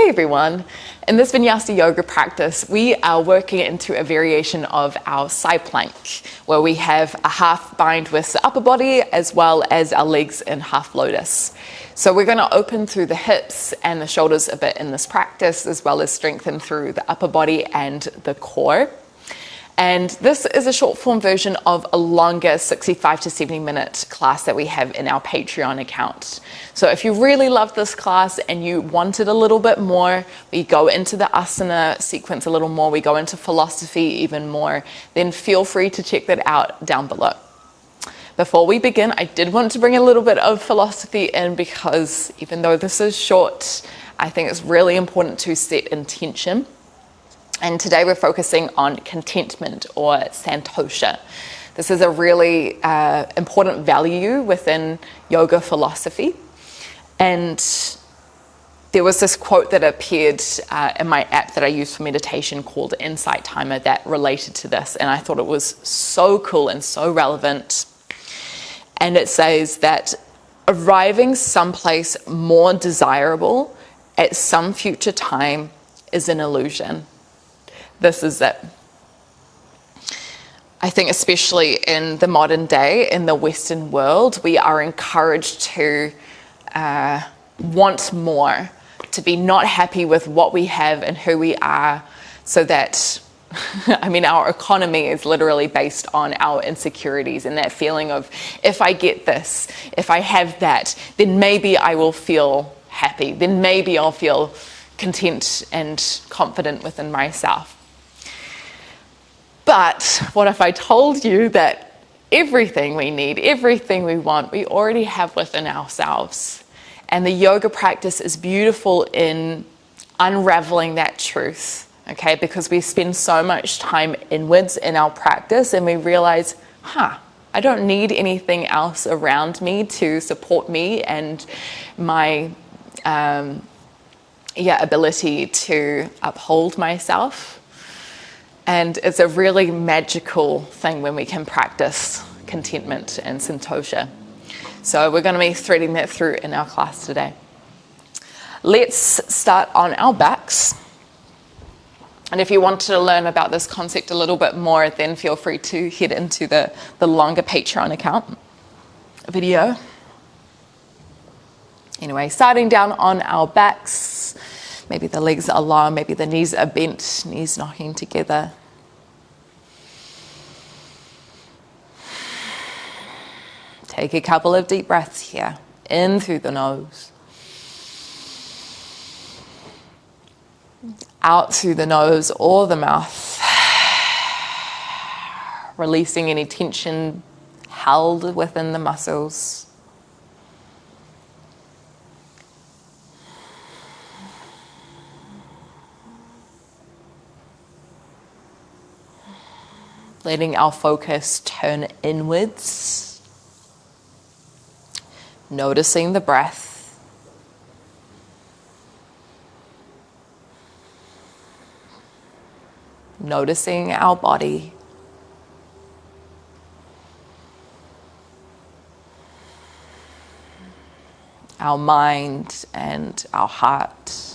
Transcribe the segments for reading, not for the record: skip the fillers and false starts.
Hey everyone, in this Vinyasa yoga practice, we are working into a variation of our side plank, where we have a half bind with the upper body as well as our legs in half lotus. So we're going to open through the hips and the shoulders a bit in this practice, as well as strengthen through the upper body and the core. And this is a short form version of a longer 65 to 70 minute class that we have in our Patreon account. So if you really love this class and you wanted a little bit more, we go into the asana sequence a little more, we go into philosophy even more, then feel free to check that out down below. Before we begin, I did want to bring a little bit of philosophy in because even though this is short, I think it's really important to set intention. And today we're focusing on contentment or santosha. This is a really important value within yoga philosophy. And there was this quote that appeared in my app that I use for meditation called Insight Timer that related to this. And I thought it was so cool and so relevant. And it says that arriving someplace more desirable at some future time is an illusion. This is it. I think especially in the modern day, in the Western world, we are encouraged to want more, to be not happy with what we have and who we are, so that, I mean, our economy is literally based on our insecurities and that feeling of, if I get this, if I have that, then maybe I will feel happy, then maybe I'll feel content and confident within myself. But what if I told you that everything we need, everything we want, we already have within ourselves? And the yoga practice is beautiful in unraveling that truth, okay? Because we spend so much time inwards in our practice and we realize, I don't need anything else around me to support me and my ability to uphold myself. And it's a really magical thing when we can practice contentment and santosha. So we're going to be threading that through in our class today. Let's start on our backs. And if you want to learn about this concept a little bit more, then feel free to head into the longer Patreon account video. Anyway, starting down on our backs. Maybe the legs are long, maybe the knees are bent, knees knocking together. Take a couple of deep breaths here, in through the nose. Out through the nose or the mouth. Releasing any tension held within the muscles. Letting our focus turn inwards. Noticing the breath. Noticing our body. Our mind and our heart.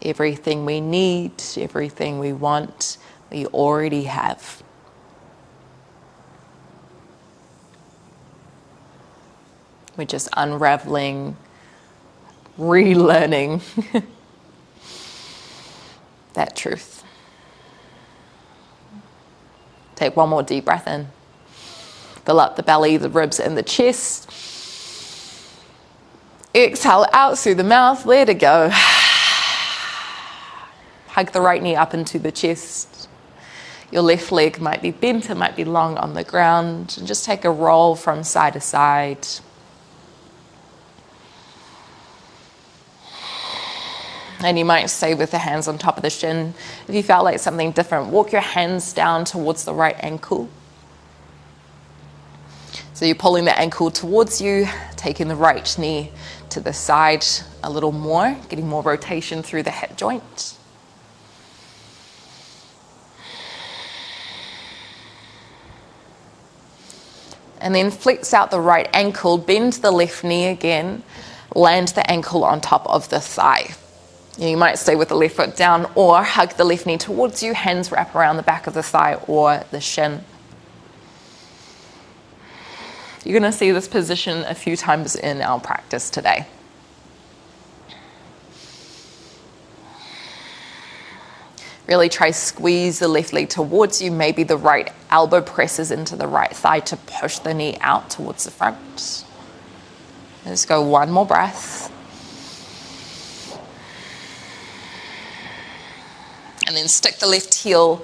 Everything we need, everything we want, we already have. We're just unraveling, relearning that truth. Take one more deep breath in. Fill up the belly, the ribs, and the chest. Exhale out through the mouth, let it go. Hug the right knee up into the chest. Your left leg might be bent, it might be long on the ground. And just take a roll from side to side. And you might stay with the hands on top of the shin. If you felt like something different, walk your hands down towards the right ankle. So you're pulling the ankle towards you, taking the right knee to the side a little more, getting more rotation through the hip joint. And then flex out the right ankle, bend the left knee again, land the ankle on top of the thigh. You might stay with the left foot down or hug the left knee towards you, hands wrap around the back of the thigh or the shin. You're going to see this position a few times in our practice today. Really try squeeze the left leg towards you. Maybe the right elbow presses into the right thigh to push the knee out towards the front. Let's go one more breath. And then stick the left heel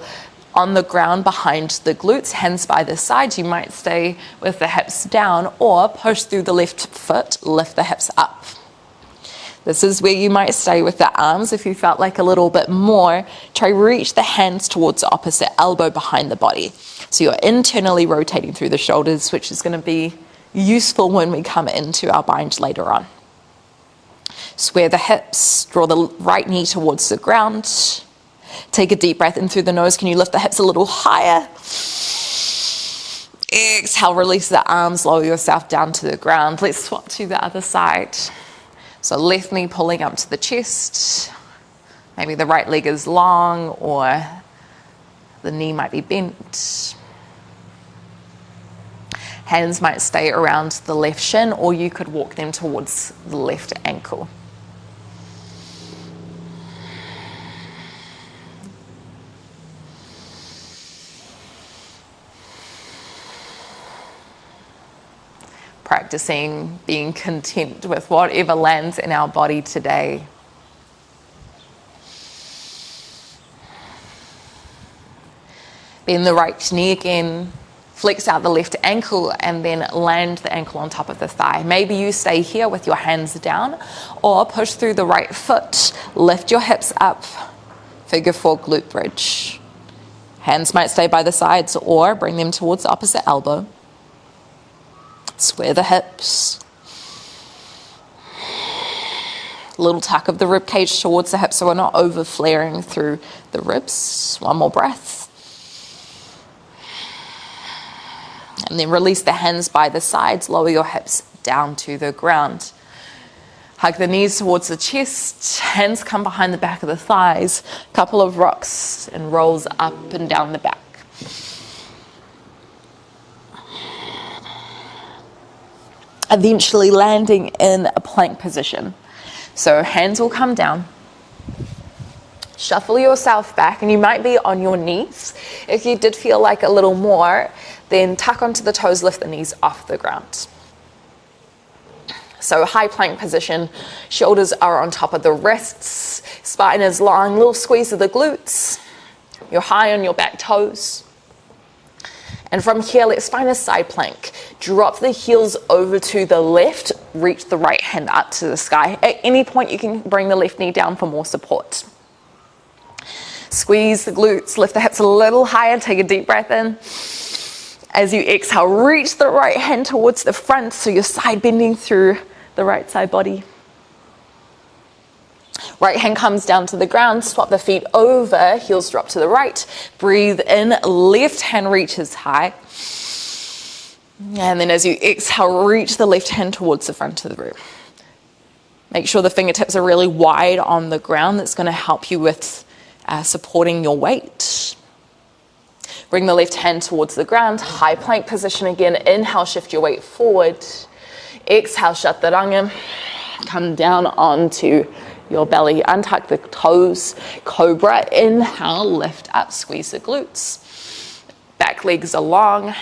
on the ground behind the glutes, hands by the sides. You might stay with the hips down or push through the left foot, lift the hips up. This is where you might stay with the arms. If you felt like a little bit more, try reach the hands towards the opposite elbow behind the body. So you're internally rotating through the shoulders, which is going to be useful when we come into our bind later on. Square the hips, draw the right knee towards the ground. Take a deep breath in through the nose. Can you lift the hips a little higher? Exhale, release the arms, lower yourself down to the ground. Let's swap to the other side. So left knee pulling up to the chest. Maybe the right leg is long or the knee might be bent. Hands might stay around the left shin or you could walk them towards the left ankle. Practicing being content with whatever lands in our body today. Bend the right knee again, flex out the left ankle and then land the ankle on top of the thigh. Maybe you stay here with your hands down or push through the right foot, lift your hips up, figure four glute bridge. Hands might stay by the sides or bring them towards the opposite elbow. Square the hips. Little tuck of the rib cage towards the hips so we're not over flaring through the ribs. One more breath. And then release the hands by the sides. Lower your hips down to the ground. Hug the knees towards the chest. Hands come behind the back of the thighs. Couple of rocks and rolls up and down the back. Eventually landing in a plank position. So hands will come down. Shuffle yourself back and you might be on your knees. If you did feel like a little more, then tuck onto the toes, lift the knees off the ground. So high plank position, shoulders are on top of the wrists, spine is long, little squeeze of the glutes. You're high on your back toes. And from here, let's find a side plank. Drop the heels over to the left, reach the right hand up to the sky. At any point, you can bring the left knee down for more support. Squeeze the glutes, lift the hips a little higher, take a deep breath in. As you exhale, reach the right hand towards the front, so you're side bending through the right side body. Right hand comes down to the ground, swap the feet over, heels drop to the right. Breathe in, left hand reaches high. And then as you exhale, reach the left hand towards the front of the room. Make sure the fingertips are really wide on the ground. That's going to help you with supporting your weight. Bring the left hand towards the ground, high plank position again. Inhale, shift your weight forward. Exhale, chaturanga. Come down onto your belly, untuck the toes, cobra. Inhale, lift up, squeeze the glutes. Back legs are long,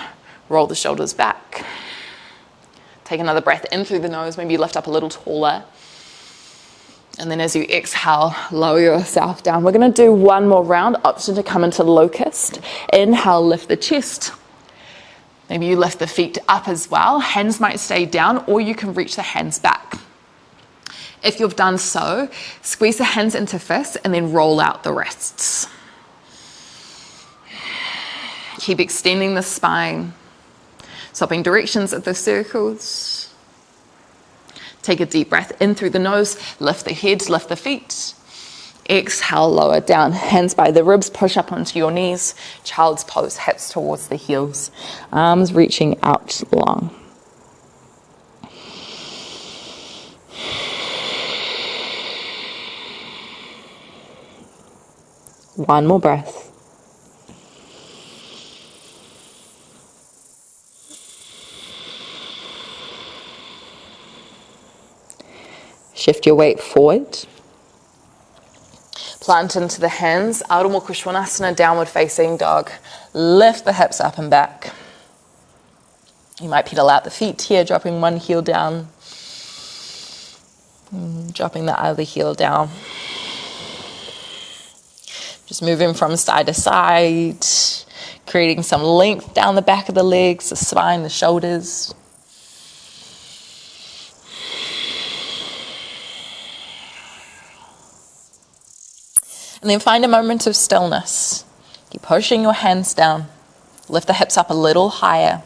roll the shoulders back. Take another breath in through the nose, maybe lift up a little taller. And then as you exhale, lower yourself down. We're going to do one more round, option to come into locust. Inhale, lift the chest. Maybe you lift the feet up as well. Hands might stay down or you can reach the hands back. If you've done so, squeeze the hands into fists and then roll out the wrists. Keep extending the spine, swapping directions of the circles. Take a deep breath in through the nose, lift the head, lift the feet. Exhale, lower down, hands by the ribs, push up onto your knees. Child's pose, hips towards the heels, arms reaching out long. One more breath. Shift your weight forward. Plant into the hands, Ardha Mukha Svanasana, downward facing dog. Lift the hips up and back. You might pedal out the feet here, dropping one heel down. Dropping the other heel down. Just moving from side to side, creating some length down the back of the legs, the spine, the shoulders. And then find a moment of stillness. Keep pushing your hands down. Lift the hips up a little higher.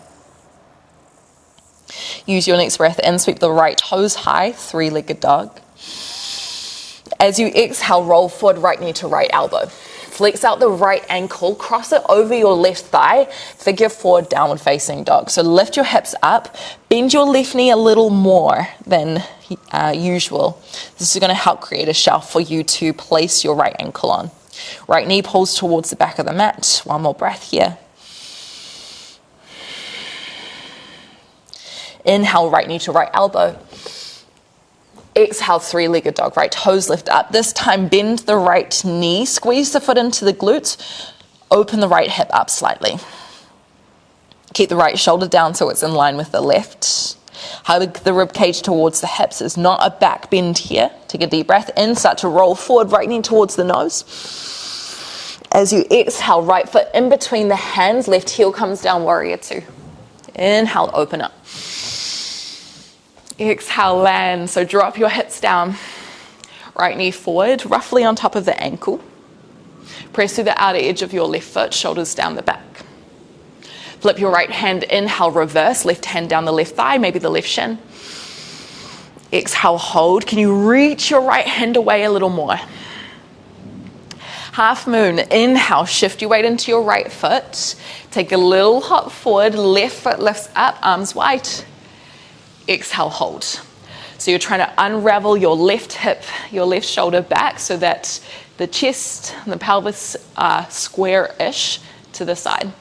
Use your next breath in, sweep the right toes high, three-legged dog. As you exhale, roll forward, right knee to right elbow. Flex out the right ankle, cross it over your left thigh, figure four, downward facing dog. So lift your hips up, bend your left knee a little more than usual. This is going to help create a shelf for you to place your right ankle on. Right knee pulls towards the back of the mat. One more breath here. Inhale, right knee to right elbow. Exhale, three-legged dog, right toes lift up. This time, bend the right knee, squeeze the foot into the glutes, open the right hip up slightly. Keep the right shoulder down so it's in line with the left. Hug the rib cage towards the hips. There's not a back bend here. Take a deep breath in, start to roll forward, right knee towards the nose. As you exhale, right foot in between the hands, left heel comes down, warrior two. Inhale, open up. Exhale, land. So drop your hips down. Right knee forward, roughly on top of the ankle. Press through the outer edge of your left foot, shoulders down the back. Flip your right hand, inhale, reverse. Left hand down the left thigh, maybe the left shin. Exhale, hold. Can you reach your right hand away a little more? Half moon, inhale, shift your weight into your right foot. Take a little hop forward, left foot lifts up, arms wide. Exhale, hold. So you're trying to unravel your left hip, your left shoulder back so that the chest and the pelvis are square-ish to the side.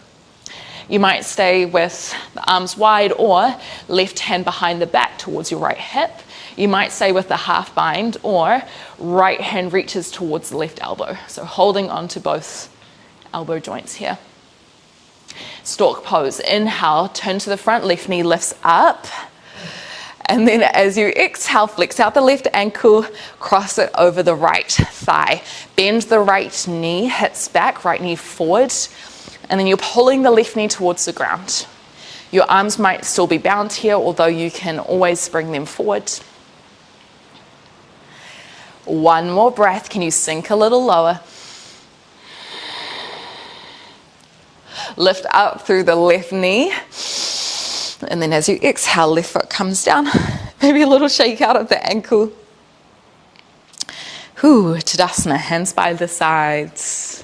You might stay with the arms wide or left hand behind the back towards your right hip. You might stay with the half bind or right hand reaches towards the left elbow. So holding on to both elbow joints here. Stork pose. Inhale, turn to the front, left knee lifts up. And then as you exhale, flex out the left ankle, cross it over the right thigh. Bend the right knee, hips back, right knee forward. And then you're pulling the left knee towards the ground. Your arms might still be bound here, although you can always bring them forward. One more breath. Can you sink a little lower? Lift up through the left knee. And then as you exhale, left foot comes down. Maybe a little shake out of the ankle. Tadasana, hands by the sides.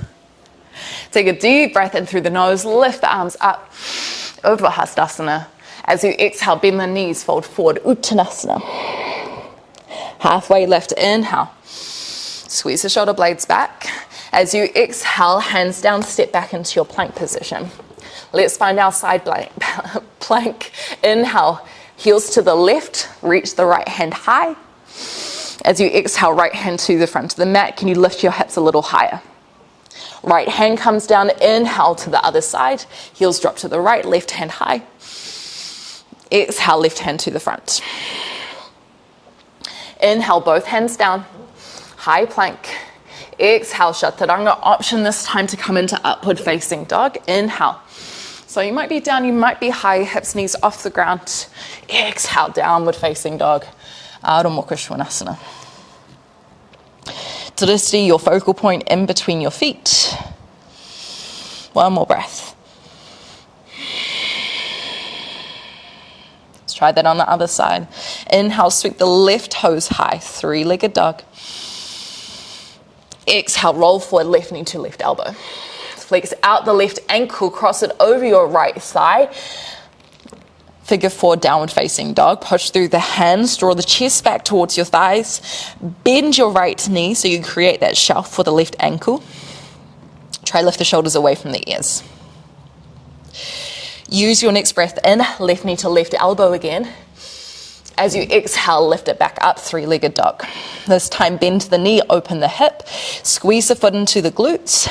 Take a deep breath in through the nose, lift the arms up, over Hastasana. As you exhale, bend the knees, fold forward, Uttanasana. Halfway lift, inhale. Squeeze the shoulder blades back. As you exhale, hands down, step back into your plank position. Let's find our side plank. Inhale, heels to the left, reach the right hand high. As you exhale, right hand to the front of the mat, can you lift your hips a little higher? Right hand comes down, inhale to the other side, heels drop to the right, left hand high. Exhale, left hand to the front. Inhale, both hands down, high plank. Exhale, Chaturanga, option this time to come into upward facing dog. Inhale. So you might be down, you might be high, hips, knees off the ground. Exhale, downward facing dog. Ardha Mukha Svanasana. Drishti, your focal point in between your feet. One more breath. Let's try that on the other side. Inhale, sweep the left toes high, three-legged dog. Exhale, roll forward, left knee to left elbow. Flex out the left ankle, cross it over your right thigh. Figure 4, downward facing dog. Push through the hands, draw the chest back towards your thighs. Bend your right knee so you create that shelf for the left ankle. Try lift the shoulders away from the ears. Use your next breath in, left knee to left elbow again. As you exhale, lift it back up, three-legged dog. This time, bend the knee, open the hip, squeeze the foot into the glutes.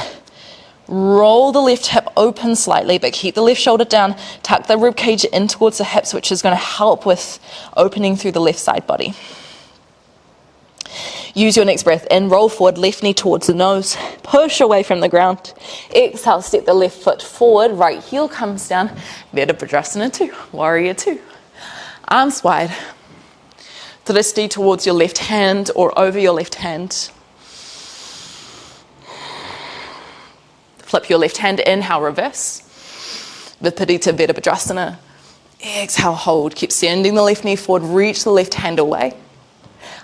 Roll the left hip open slightly, but keep the left shoulder down. Tuck the rib cage in towards the hips, which is going to help with opening through the left side body. Use your next breath in, roll forward, left knee towards the nose, push away from the ground. Exhale, step the left foot forward, right heel comes down. Virabhadrasana 2, warrior 2. Arms wide. Drishti towards your left hand or over your left hand. Flip your left hand, inhale, reverse. Viparita Virabhadrasana. Exhale, hold. Keep sending the left knee forward, reach the left hand away.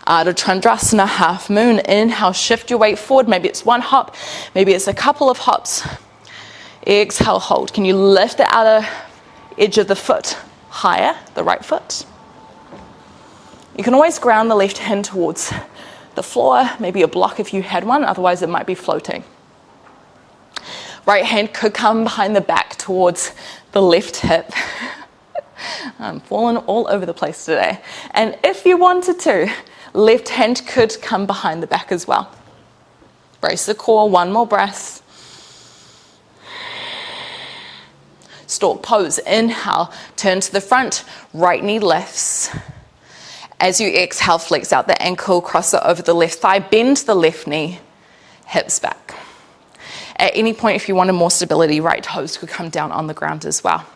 Ardha Chandrasana, half moon. Inhale, shift your weight forward. Maybe it's one hop, maybe it's a couple of hops. Exhale, hold. Can you lift the outer edge of the foot higher, the right foot? You can always ground the left hand towards the floor, maybe a block if you had one, otherwise it might be floating. Right hand could come behind the back towards the left hip. I'm falling all over the place today. And if you wanted to, left hand could come behind the back as well. Brace the core, one more breath. Stork pose, inhale, turn to the front, right knee lifts. As you exhale, flex out the ankle, cross it over the left thigh, bend the left knee, hips back. At any point, if you wanted more stability, right toes could come down on the ground as well.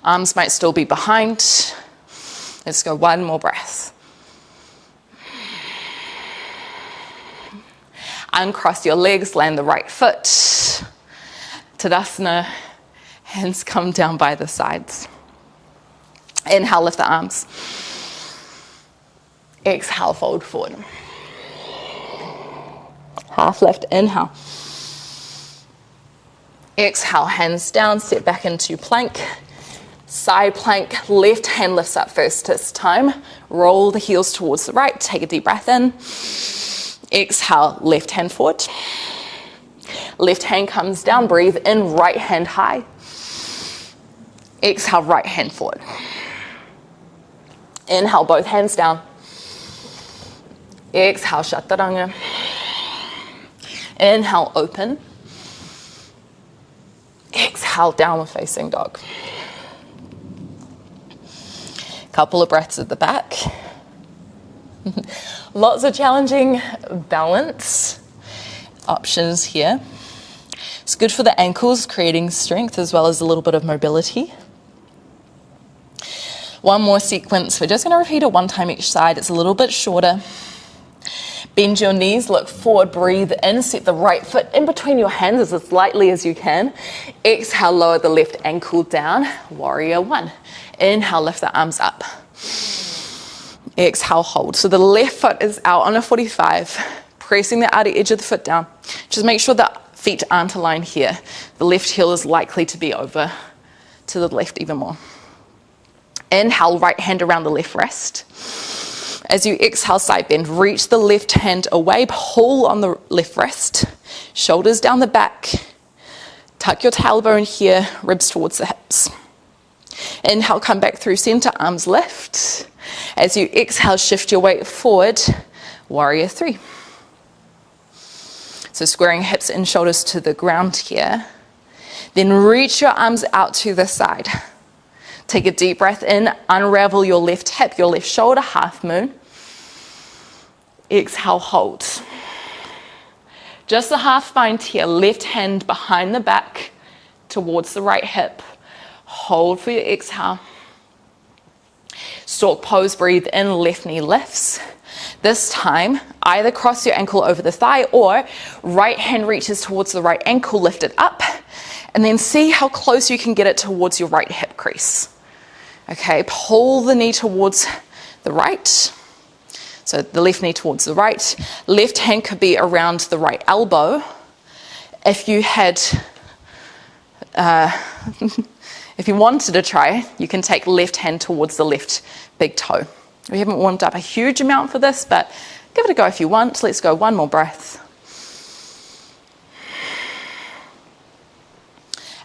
Arms might still be behind. Let's go one more breath. Uncross your legs, land the right foot. Tadasana, hands come down by the sides. Inhale, lift the arms. Exhale, fold forward. Half lift, inhale. Exhale, hands down, step back into plank. Side plank, left hand lifts up first this time. Roll the heels towards the right, take a deep breath in. Exhale, left hand forward. Left hand comes down, breathe in, right hand high. Exhale, right hand forward. Inhale, both hands down. Exhale, Chaturanga. Inhale, open. Exhale, downward facing dog. Couple of breaths at the back. Lots of challenging balance options here. It's good for the ankles, creating strength as well as a little bit of mobility. One more sequence. We're just going to repeat it one time each side. It's a little bit shorter. Bend your knees, look forward, breathe in, set the right foot in between your hands as lightly as you can. Exhale, lower the left ankle down, warrior 1. Inhale, lift the arms up. Exhale, hold. So the left foot is out on a 45, pressing the outer edge of the foot down. Just make sure the feet aren't aligned here. The left heel is likely to be over to the left even more. Inhale, right hand around the left wrist. As you exhale, side bend, reach the left hand away, pull on the left wrist, shoulders down the back, tuck your tailbone here, ribs towards the hips. Inhale, come back through center, arms lift. As you exhale, shift your weight forward, warrior 3. So squaring hips and shoulders to the ground here. Then reach your arms out to the side. Take a deep breath in, unravel your left hip, your left shoulder, half moon. Exhale, hold. Just the half bind here, left hand behind the back towards the right hip. Hold for your exhale. Stork pose, breathe in, left knee lifts. This time, either cross your ankle over the thigh or right hand reaches towards the right ankle, lift it up, and then see how close you can get it towards your right hip crease. Okay, pull the knee towards the right. So the left knee towards the right. Left hand could be around the right elbow. If you had, if you wanted to try, you can take left hand towards the left big toe. We haven't warmed up a huge amount for this, but give it a go if you want. Let's go, one more breath.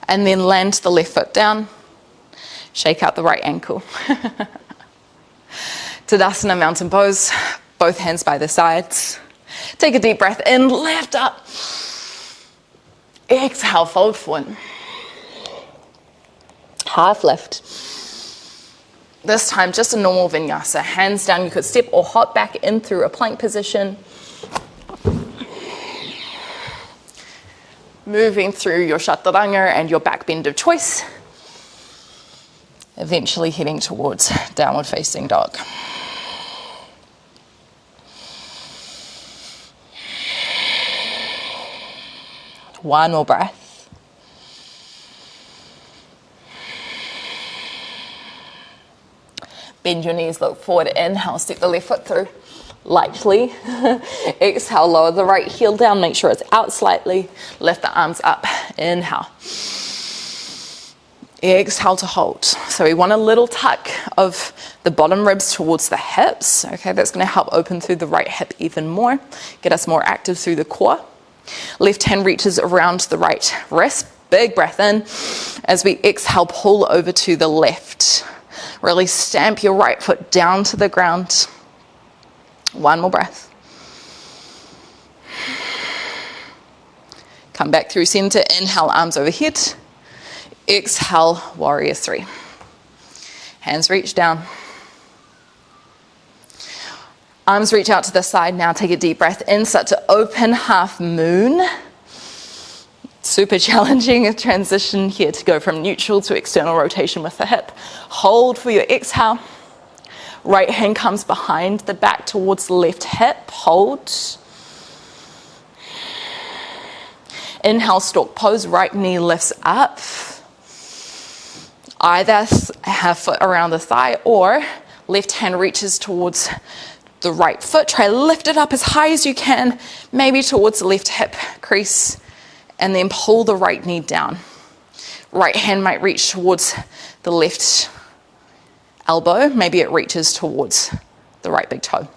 And then land the left foot down. Shake out the right ankle. Tadasana, mountain pose, both hands by the sides. Take a deep breath in, lift up. Exhale, fold forward. Half lift. This time, just a normal vinyasa. Hands down, you could step or hop back in through a plank position. Moving through your chaturanga and your back bend of choice. Eventually heading towards downward facing dog. One more breath. Bend your knees, look forward, inhale, step the left foot through lightly. Exhale, lower the right heel down, make sure it's out slightly. Lift the arms up, inhale. Exhale to hold. So we want a little tuck of the bottom ribs towards the hips. Okay, that's going to help open through the right hip even more. Get us more active through the core. Left hand reaches around the right wrist. Big breath in. As we exhale, pull over to the left. Really stamp your right foot down to the ground. One more breath. Come back through center. Inhale, arms overhead. Exhale, warrior three. Hands reach down. Arms reach out to the side. Now take a deep breath in. Start to open half moon. Super challenging a transition here to go from neutral to external rotation with the hip. Hold for your exhale. Right hand comes behind the back towards the left hip. Hold. Inhale, stork pose. Right knee lifts up. Either have foot around the thigh or left hand reaches towards the right foot. Try lift it up as high as you can, maybe towards the left hip crease, and then pull the right knee down. Right hand might reach towards the left elbow. Maybe it reaches towards the right big toe.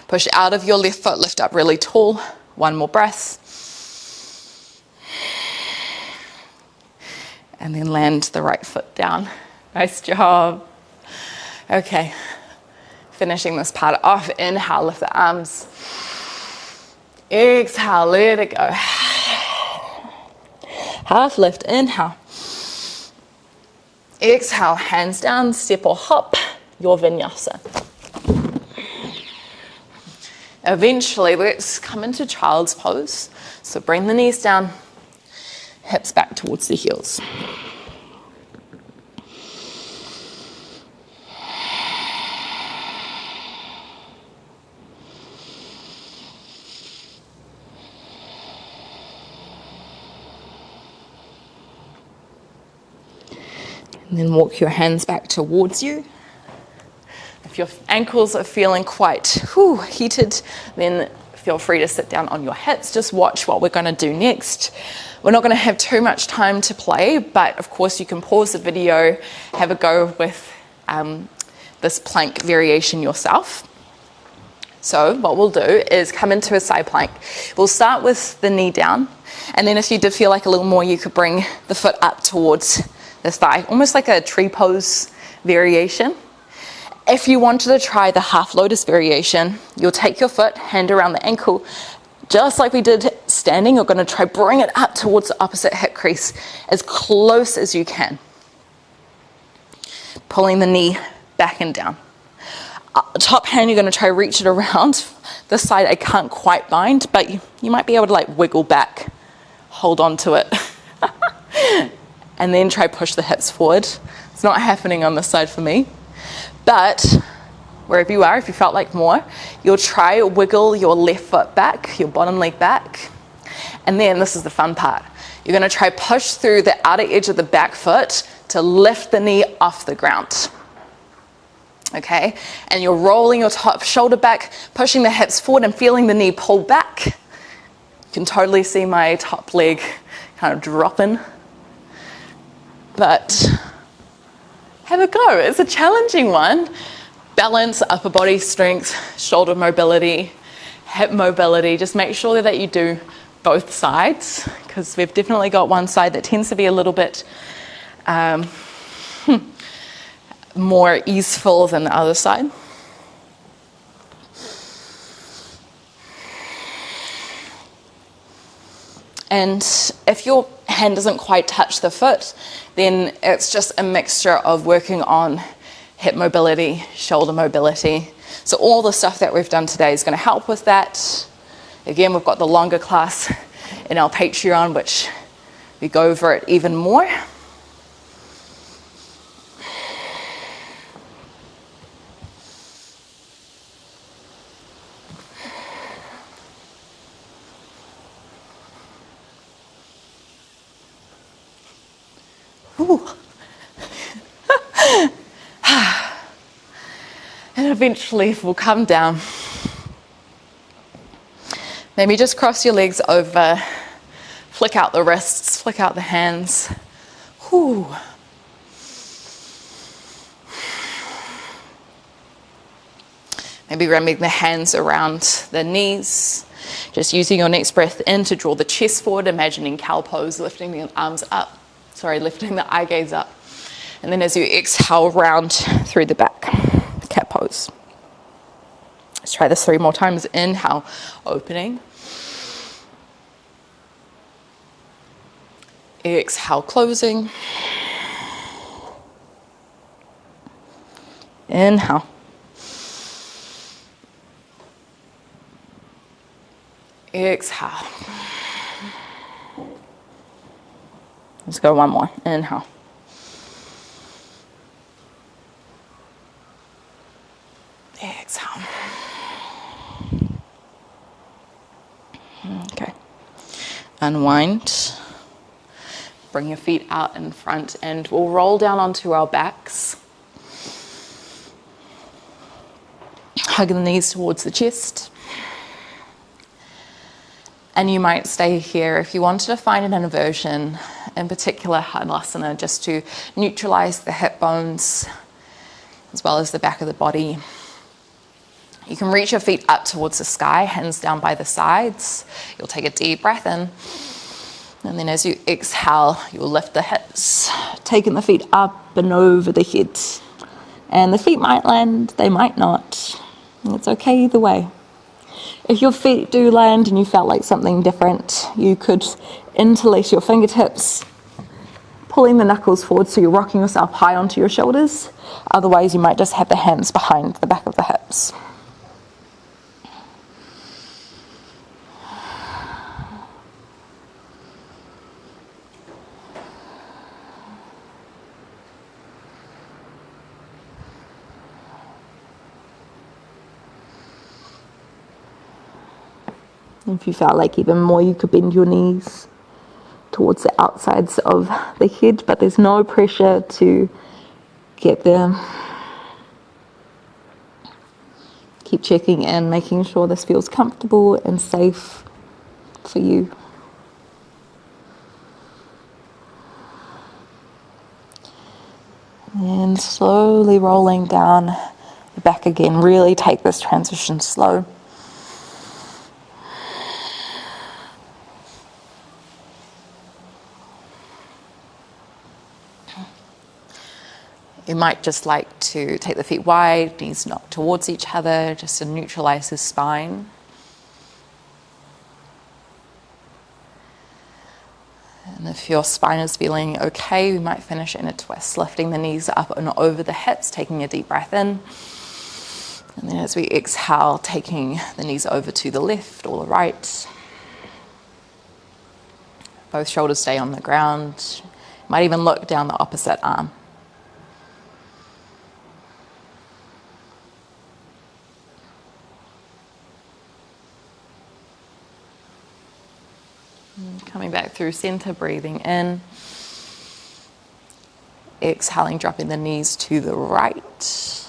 Push out of your left foot, lift up really tall. One more breath. And then land the right foot down. Nice job. Okay, finishing this part off. Inhale, lift the arms. Exhale, let it go. Half lift, inhale. Exhale, hands down, step or hop, your vinyasa. Eventually, let's come into child's pose. So bring the knees down, hips back towards the heels. And then walk your hands back towards you. If your ankles are feeling quite heated, then feel free to sit down on your hips. Just watch what we're going to do next. We're not going to have too much time to play, but of course you can pause the video, have a go with this plank variation yourself. So what we'll do is come into a side plank. We'll start with the knee down, and then if you did feel like a little more, you could bring the foot up towards the thigh, almost like a tree pose variation. If you wanted to try the half lotus variation, you'll take your foot, hand around the ankle, just like we did standing. You're going to try bring it up towards the opposite hip crease as close as you can. Pulling the knee back and down. Top hand, you're going to try reach it around. This side I can't quite bind, but you might be able to like wiggle back, hold on to it. And then try push the hips forward. It's not happening on this side for me. But wherever you are, if you felt like more, you'll try wiggle your left foot back, your bottom leg back. And then this is the fun part. You're going to try push through the outer edge of the back foot to lift the knee off the ground. Okay, and you're rolling your top shoulder back, pushing the hips forward and feeling the knee pull back. You can totally see my top leg kind of dropping. But have a go. It's a challenging one. Balance, upper body strength, shoulder mobility, hip mobility. Just make sure that you do both sides, because we've definitely got one side that tends to be a little bit more easeful than the other side. And if your hand doesn't quite touch the foot, then it's just a mixture of working on hip mobility, shoulder mobility. So all the stuff that we've done today is going to help with that. Again, we've got the longer class in our Patreon, which we go over it even more. Ooh. And eventually we'll come down. Maybe just cross your legs over, flick out the wrists, flick out the hands. Whew. Maybe ramming the hands around the knees. Just using your next breath in to draw the chest forward, imagining cow pose, lifting the arms up. Lifting the eye gaze up. And then as you exhale, round through the back, cat pose. Let's try this 3 more times. Inhale, opening. Exhale, closing. Inhale. Exhale. Let's go one more. Inhale. Exhale. Okay. Unwind. Bring your feet out in front and we'll roll down onto our backs. Hug the knees towards the chest. And you might stay here if you wanted to find an inversion, in particular Halasana, just to neutralize the hip bones as well as the back of the body. You can reach your feet up towards the sky, hands down by the sides. You'll take a deep breath in. And then as you exhale, you'll lift the hips, taking the feet up and over the head. And the feet might land, they might not. And it's okay either way. If your feet do land and you felt like something different, you could interlace your fingertips, pulling the knuckles forward so you're rocking yourself high onto your shoulders. Otherwise, you might just have the hands behind the back of the hips. If you felt like even more, you could bend your knees towards the outsides of the head, but there's no pressure to get there. Keep checking in, making sure this feels comfortable and safe for you. And slowly rolling down the back again. Really take this transition slow. You might just like to take the feet wide, knees not towards each other, just to neutralize the spine. And if your spine is feeling okay, we might finish in a twist, lifting the knees up and over the hips, taking a deep breath in. And then as we exhale, taking the knees over to the left or the right. Both shoulders stay on the ground. You might even look down the opposite arm. Coming back through center, breathing in. Exhaling, dropping the knees to the right.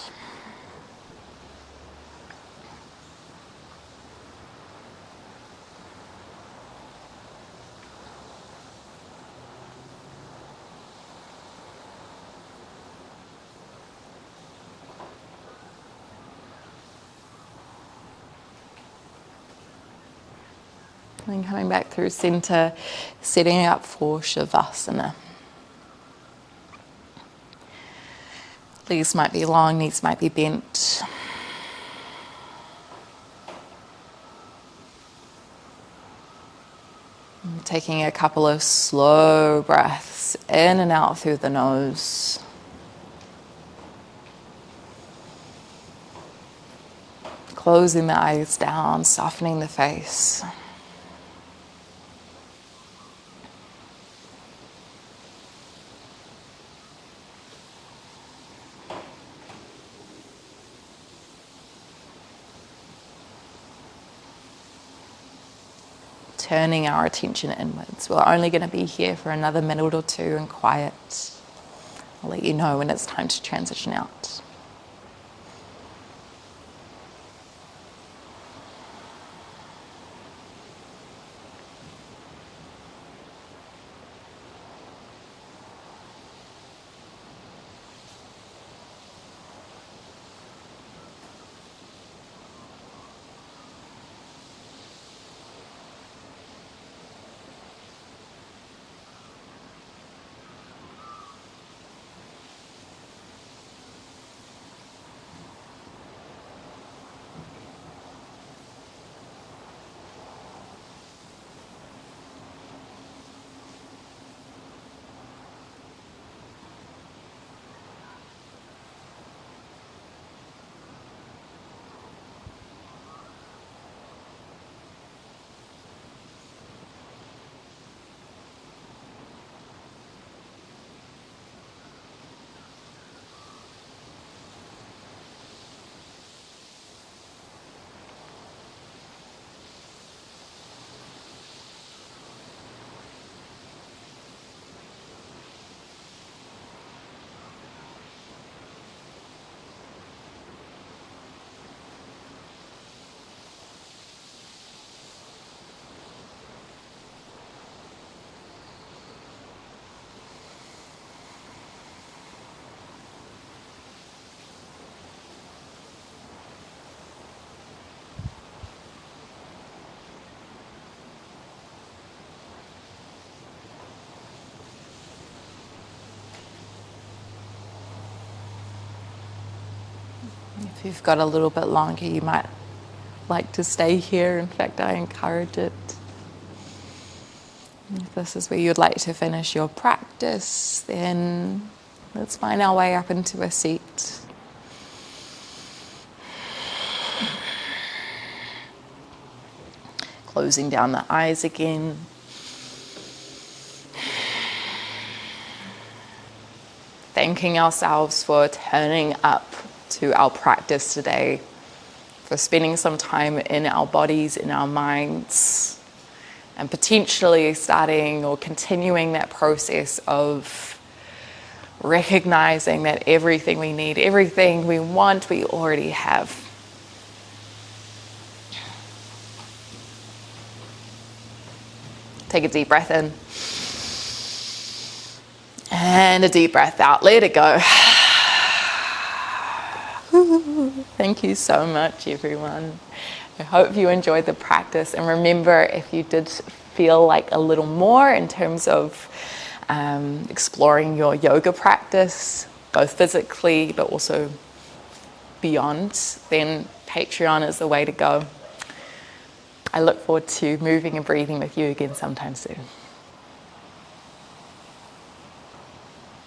And then coming back through center, setting up for Shavasana. Legs might be long, knees might be bent. And taking a couple of slow breaths in and out through the nose. Closing the eyes down, softening the face. Turning our attention inwards. We're only going to be here for another minute or two in quiet. I'll let you know when it's time to transition out. If you've got a little bit longer, you might like to stay here. In fact, I encourage it. If this is where you'd like to finish your practice, then let's find our way up into a seat. Closing down the eyes again. Thanking ourselves for turning up to our practice today, for spending some time in our bodies, in our minds, and potentially starting or continuing that process of recognizing that everything we need, everything we want, we already have. Take a deep breath in. And a deep breath out. Let it go. Thank you so much, everyone. I hope you enjoyed the practice. And remember, if you did feel like a little more in terms of exploring your yoga practice, both physically but also beyond, then Patreon is the way to go. I look forward to moving and breathing with you again sometime soon.